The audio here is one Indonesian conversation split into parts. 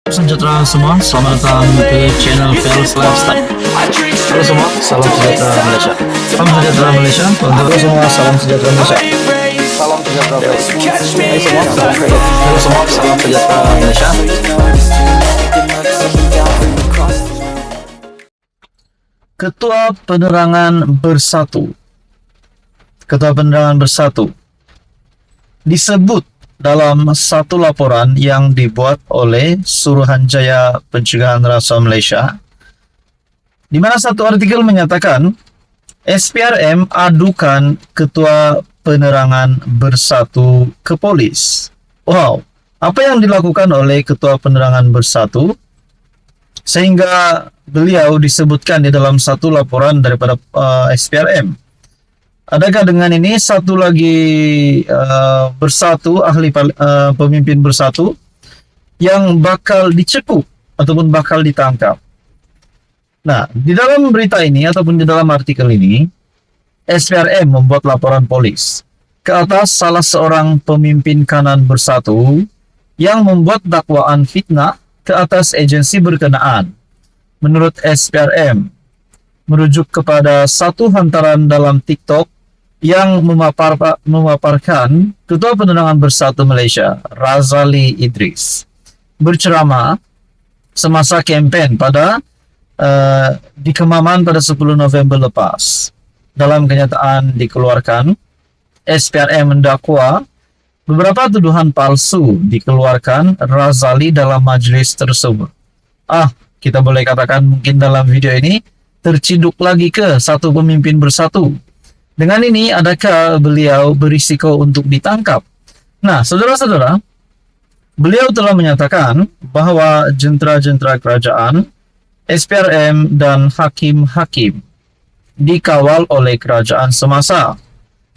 Sejahtera semua, selamat datang ke channel Fels Lifestyle. Halo semua, salam sejahtera Malaysia. Salam sejahtera Malaysia. Halo semua, salam sejahtera Malaysia. Salam sejahtera Malaysia. Halo semua, salam sejahtera Malaysia. Ketua Penerangan Bersatu. Ketua Penerangan Bersatu disebut dalam satu laporan yang dibuat oleh Suruhanjaya Pencegahan Rasuah Malaysia, di mana satu artikel menyatakan SPRM adukan Ketua Penerangan Bersatu ke polis. Wow, apa yang dilakukan oleh Ketua Penerangan Bersatu sehingga beliau disebutkan di dalam satu laporan daripada SPRM? Adakah dengan ini satu lagi bersatu pemimpin bersatu yang bakal dicekuk ataupun bakal ditangkap? Nah, di dalam berita ini ataupun di dalam artikel ini, SPRM membuat laporan polis ke atas salah seorang pemimpin kanan bersatu yang membuat dakwaan fitnah ke atas agensi berkenaan. Menurut SPRM, merujuk kepada satu hantaran dalam TikTok yang memaparkan Ketua Penerangan Bersatu Malaysia, Razali Idris, berceramah semasa kempen di Kemaman pada 10 November lepas. Dalam kenyataan dikeluarkan, SPRM mendakwa beberapa tuduhan palsu dikeluarkan Razali dalam majlis tersebut. Kita boleh katakan mungkin dalam video ini terciduk lagi ke satu pemimpin bersatu. Dengan ini, adakah beliau berisiko untuk ditangkap? Nah, saudara-saudara, beliau telah menyatakan bahwa jentera-jentera kerajaan, SPRM, dan hakim-hakim dikawal oleh kerajaan semasa,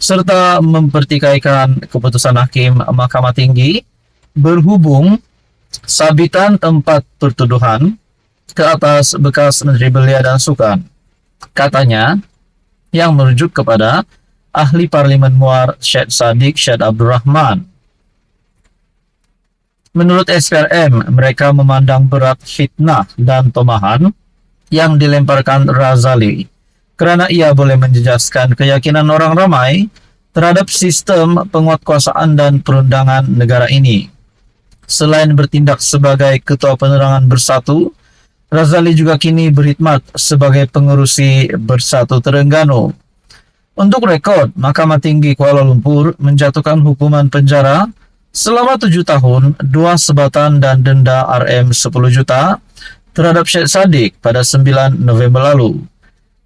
serta mempertikaikan keputusan hakim Mahkamah Tinggi berhubung sabitan 4 pertuduhan ke atas bekas Menteri Belia dan Sukan. Katanya, yang merujuk kepada ahli Parlimen Muar Syed Saddiq Syed Abdul Rahman. Menurut SPRM, mereka memandang berat fitnah dan tomahan yang dilemparkan Razali kerana ia boleh menjejaskan keyakinan orang ramai terhadap sistem penguatkuasaan dan perundangan negara ini. Selain bertindak sebagai Ketua Penerangan Bersatu, Razali juga kini berkhidmat sebagai pengerusi Bersatu Terengganu. Untuk rekod, Mahkamah Tinggi Kuala Lumpur menjatuhkan hukuman penjara selama 7 tahun, 2 sebatan dan denda RM 10 juta terhadap Syed Saddiq pada 9 November lalu.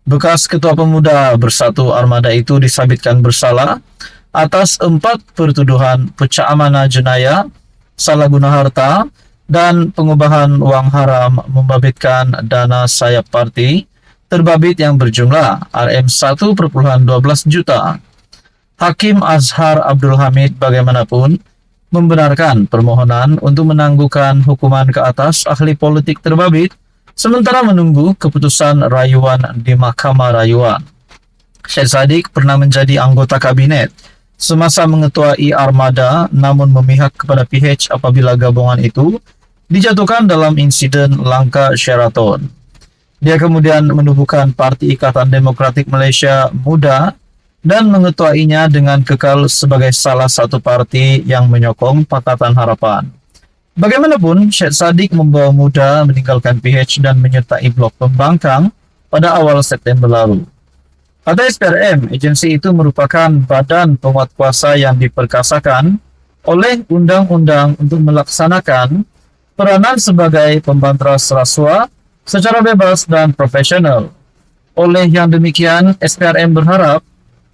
Bekas Ketua Pemuda Bersatu Armada itu disabitkan bersalah atas 4 pertuduhan pecah amanah jenayah, salah guna harta, dan pengubahan wang haram membabitkan dana sayap parti terbabit yang berjumlah RM 1,12 juta. Hakim Azhar Abdul Hamid bagaimanapun membenarkan permohonan untuk menangguhkan hukuman ke atas ahli politik terbabit sementara menunggu keputusan rayuan di Mahkamah Rayuan. Syed Saddiq pernah menjadi anggota kabinet semasa mengetuai Armada namun memihak kepada PH apabila gabungan itu dijatuhkan dalam insiden langka Sheraton. Dia kemudian menubuhkan Parti Ikatan Demokratik Malaysia Muda dan mengetuainya dengan kekal sebagai salah satu parti yang menyokong Pakatan Harapan. Bagaimanapun, Syed Saddiq membawa Muda meninggalkan PH dan menyertai Blok Pembangkang pada awal September lalu. Kata SPRM, agensi itu merupakan badan penguatkuasa yang diperkasakan oleh undang-undang untuk melaksanakan peranan sebagai pembanteras rasuah secara bebas dan profesional. Oleh yang demikian, SPRM berharap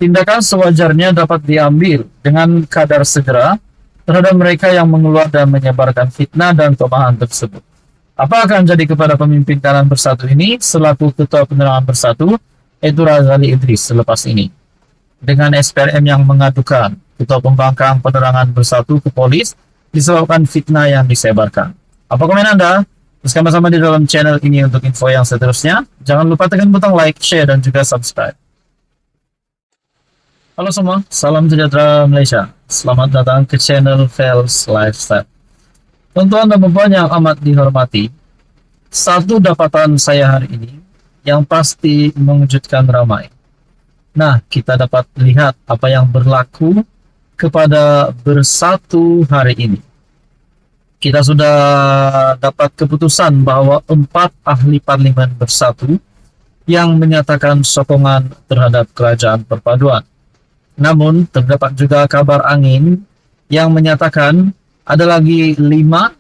tindakan sewajarnya dapat diambil dengan kadar segera terhadap mereka yang mengeluar dan menyebarkan fitnah dan tomahan tersebut. Apa akan jadi kepada pemimpin kanan bersatu ini selaku Ketua Penerangan Bersatu, yaitu Razali Idris selepas ini? Dengan SPRM yang mengadukan Ketua Pembangkang Penerangan Bersatu ke polis disebabkan fitnah yang disebarkan. Apa komen Anda? Bersama-sama di dalam channel ini untuk info yang seterusnya. Jangan lupa tekan butang like, share, dan juga subscribe. Halo semua, salam sejahtera Malaysia. Selamat datang ke channel Fels Lifestyle. Tuan-tuan dan puan yang amat dihormati, satu dapatan saya hari ini yang pasti mengejutkan ramai. Nah, kita dapat lihat apa yang berlaku kepada Bersatu hari ini. Kita sudah dapat keputusan bahwa 4 ahli parlimen bersatu yang menyatakan sokongan terhadap kerajaan perpaduan. Namun, terdapat juga kabar angin yang menyatakan ada lagi 5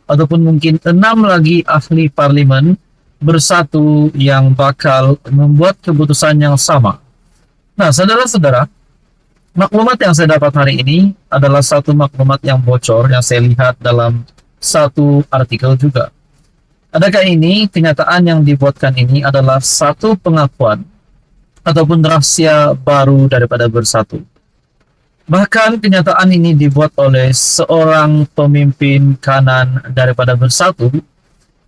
ataupun mungkin 6 lagi ahli parlimen bersatu yang bakal membuat keputusan yang sama. Nah, saudara-saudara, maklumat yang saya dapat hari ini adalah satu maklumat yang bocor yang saya lihat dalam satu artikel juga. Adakah ini kenyataan yang dibuatkan ini adalah satu pengakuan ataupun rahasia baru daripada Bersatu? Bahkan kenyataan ini dibuat oleh seorang pemimpin kanan daripada Bersatu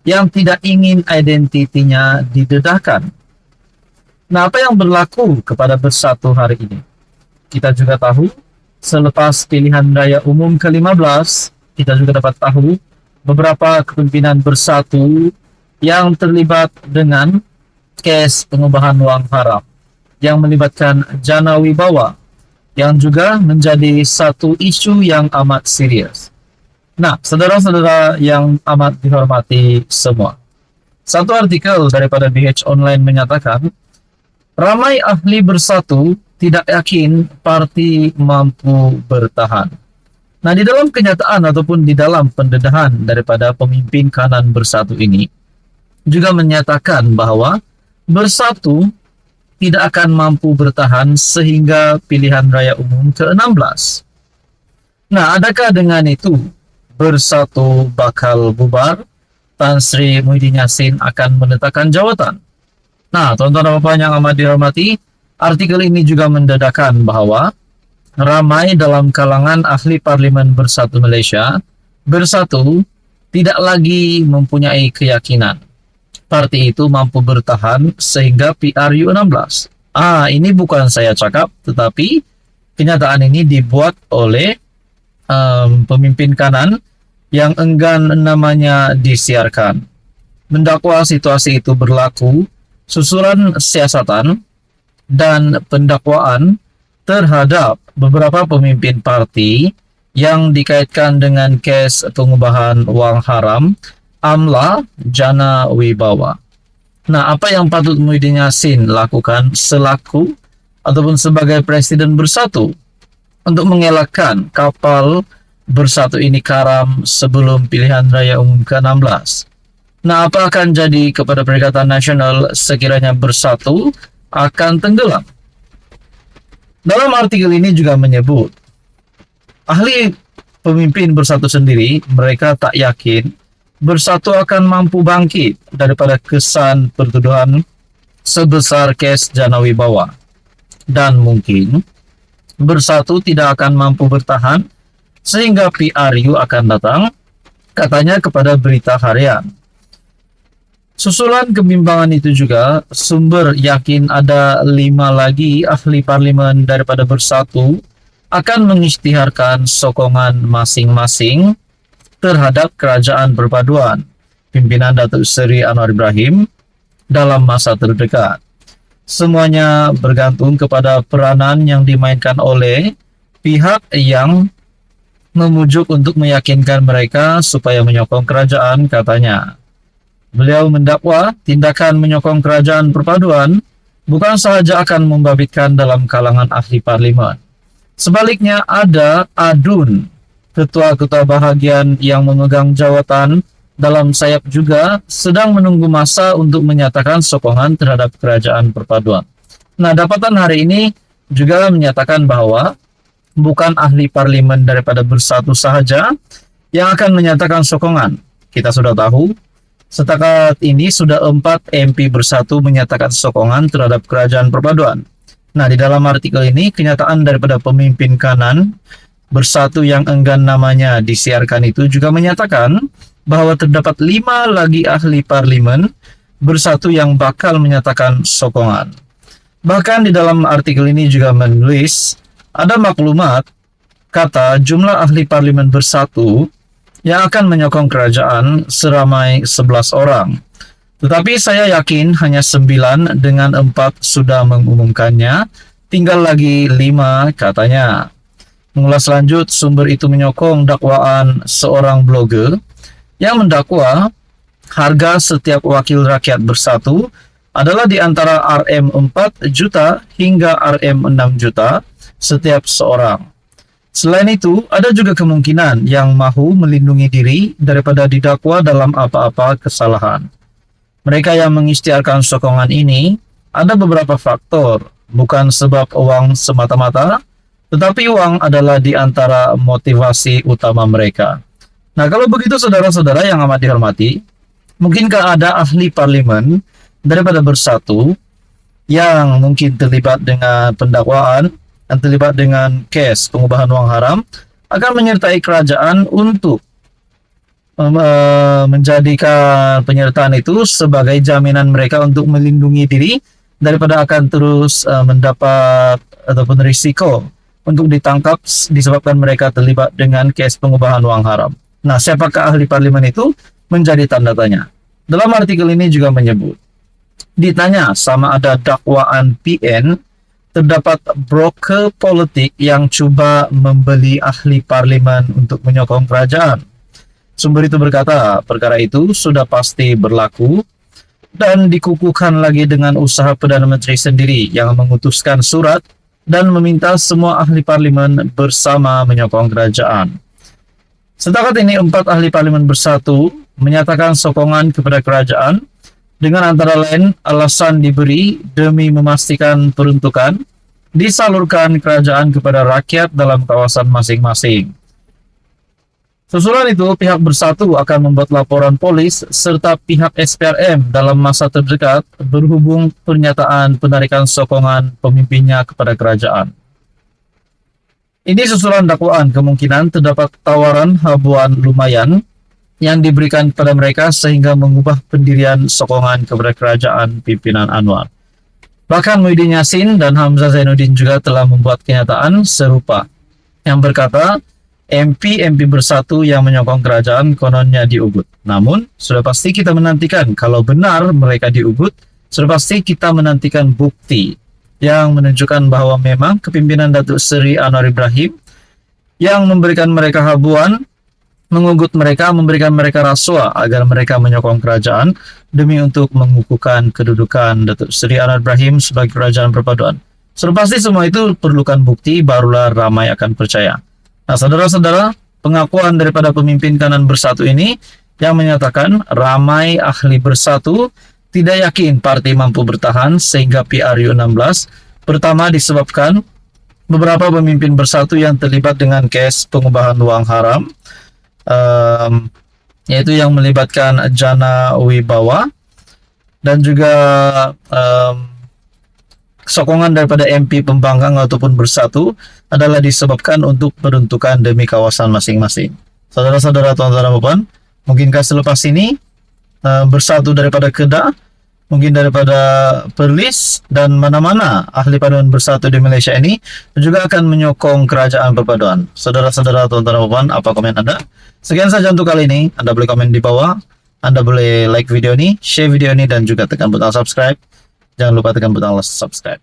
yang tidak ingin identitinya didedahkan. Nah, apa yang berlaku kepada Bersatu hari ini? Kita juga tahu, selepas pilihan raya umum ke-15, kita juga dapat tahu beberapa kepemimpinan Bersatu yang terlibat dengan kes pengubahan wang haram yang melibatkan Jana Wibawa, yang juga menjadi satu isu yang amat serius. Nah, saudara-saudara yang amat dihormati semua, satu artikel daripada BH Online menyatakan ramai ahli Bersatu tidak yakin parti mampu bertahan. Nah, di dalam kenyataan ataupun di dalam pendedahan daripada pemimpin kanan Bersatu ini juga menyatakan bahwa Bersatu tidak akan mampu bertahan sehingga pilihan raya umum ke-16. Nah, adakah dengan itu Bersatu bakal bubar? Tan Sri Muhyiddin Yassin akan meletakkan jawatan? Nah, tuan-tuan dan puan yang amat dihormati, artikel ini juga mendedahkan bahwa ramai dalam kalangan ahli parlimen Bersatu Malaysia, Bersatu tidak lagi mempunyai keyakinan parti itu mampu bertahan sehingga PRU 16. Ini bukan saya cakap, tetapi kenyataan ini dibuat oleh pemimpin kanan yang enggan namanya disiarkan. Mendakwa situasi itu berlaku susulan siasatan dan pendakwaan terhadap beberapa pemimpin parti yang dikaitkan dengan kes pengubahan wang haram AMLA Jana Wibawa. Nah, apa yang patut Muhyiddin Yassin lakukan selaku ataupun sebagai Presiden Bersatu untuk mengelakkan kapal Bersatu ini karam sebelum pilihan raya umum ke-16? Nah, apa akan jadi kepada Perikatan Nasional sekiranya Bersatu akan tenggelam? Dalam artikel ini juga menyebut, ahli pemimpin Bersatu sendiri, mereka tak yakin Bersatu akan mampu bangkit daripada kesan pertuduhan sebesar kes Jana Wibawa. Dan mungkin Bersatu tidak akan mampu bertahan sehingga PRU akan datang, katanya kepada Berita Harian. Susulan kebimbangan itu juga, sumber yakin ada 5 lagi ahli parlimen daripada Bersatu akan mengisytiharkan sokongan masing-masing terhadap kerajaan perpaduan pimpinan Datuk Seri Anwar Ibrahim dalam masa terdekat. Semuanya bergantung kepada peranan yang dimainkan oleh pihak yang memujuk untuk meyakinkan mereka supaya menyokong kerajaan, katanya. Beliau mendakwa tindakan menyokong kerajaan perpaduan bukan sahaja akan membabitkan dalam kalangan ahli parlimen. Sebaliknya ada adun, ketua-ketua bahagian yang memegang jawatan dalam sayap juga sedang menunggu masa untuk menyatakan sokongan terhadap kerajaan perpaduan. Nah, dapatan hari ini juga menyatakan bahwa bukan ahli parlimen daripada Bersatu sahaja yang akan menyatakan sokongan. Kita sudah tahu, setakat ini sudah 4 MP Bersatu menyatakan sokongan terhadap kerajaan perpaduan. Nah, di dalam artikel ini, kenyataan daripada pemimpin kanan Bersatu yang enggan namanya disiarkan itu juga menyatakan bahwa terdapat 5 lagi ahli parlimen Bersatu yang bakal menyatakan sokongan. Bahkan di dalam artikel ini juga menulis, ada maklumat kata jumlah ahli parlimen Bersatu yang akan menyokong kerajaan seramai 11 orang. Tetapi saya yakin hanya 9 dengan 4 sudah mengumumkannya, tinggal lagi 5 katanya. Mengulas lanjut, sumber itu menyokong dakwaan seorang blogger yang mendakwa harga setiap wakil rakyat bersatu adalah di antara Rm4 juta hingga Rm6 juta setiap seorang. Selain itu, ada juga kemungkinan yang mahu melindungi diri daripada didakwa dalam apa-apa kesalahan. Mereka yang mengisytiharkan sokongan ini ada beberapa faktor, bukan sebab uang semata-mata, tetapi uang adalah di antara motivasi utama mereka. Nah, kalau begitu saudara-saudara yang amat dihormati, mungkinkah ada ahli parlimen daripada Bersatu yang mungkin terlibat dengan pendakwaan dan terlibat dengan kes pengubahan uang haram akan menyertai kerajaan untuk menjadikan penyertaan itu sebagai jaminan mereka untuk melindungi diri daripada akan terus mendapat ataupun risiko untuk ditangkap disebabkan mereka terlibat dengan kes pengubahan uang haram. Nah, siapakah ahli parlimen itu menjadi tanda tanya. Dalam artikel ini juga menyebut, ditanya sama ada dakwaan PN, terdapat broker politik yang cuba membeli ahli parlimen untuk menyokong kerajaan. Sumber itu berkata, perkara itu sudah pasti berlaku dan dikukuhkan lagi dengan usaha Perdana Menteri sendiri yang mengutuskan surat dan meminta semua ahli parlimen bersama menyokong kerajaan. Setakat ini 4 ahli parlimen Bersatu menyatakan sokongan kepada kerajaan dengan antara lain alasan diberi demi memastikan peruntukan disalurkan kerajaan kepada rakyat dalam kawasan masing-masing. Susulan itu, pihak Bersatu akan membuat laporan polis serta pihak SPRM dalam masa terdekat berhubung pernyataan penarikan sokongan pemimpinnya kepada kerajaan. Ini susulan dakwaan kemungkinan terdapat tawaran habuan lumayan yang diberikan kepada mereka sehingga mengubah pendirian sokongan kepada kerajaan pimpinan Anwar. Bahkan Muhyiddin Yassin dan Hamzah Zainuddin juga telah membuat kenyataan serupa yang berkata MP Bersatu yang menyokong kerajaan kononnya diugut. Namun, sudah pasti kita menantikan kalau benar mereka diugut, sudah pasti kita menantikan bukti yang menunjukkan bahwa memang kepimpinan Datuk Seri Anwar Ibrahim yang memberikan mereka habuan, mengugut mereka, memberikan mereka rasuah agar mereka menyokong kerajaan demi untuk mengukuhkan kedudukan Datuk Seri Anwar Ibrahim sebagai kerajaan perpaduan. Sudah pasti semua itu perlukan bukti, barulah ramai akan percaya. Nah, saudara-saudara, pengakuan daripada pemimpin kanan Bersatu ini yang menyatakan ramai ahli Bersatu tidak yakin parti mampu bertahan sehingga PRU 16. Pertama disebabkan beberapa pemimpin Bersatu yang terlibat dengan kes pengubahan uang haram, yaitu yang melibatkan Jana Wibawa dan juga sokongan daripada MP pembangkang ataupun Bersatu adalah disebabkan untuk peruntukan demi kawasan masing-masing. Saudara-saudara, tuan-tuan dan puan, mungkinkah selepas ini Bersatu daripada Kedah, mungkin daripada Perlis dan mana-mana ahli parlimen Bersatu di Malaysia ini juga akan menyokong kerajaan perpaduan. Saudara-saudara, tuan-tuan dan puan, apa komen Anda? Sekian saja untuk kali ini. Anda boleh komen di bawah, Anda boleh like video ini, share video ini, dan juga tekan butang subscribe. Jangan lupa tekan butang subscribe.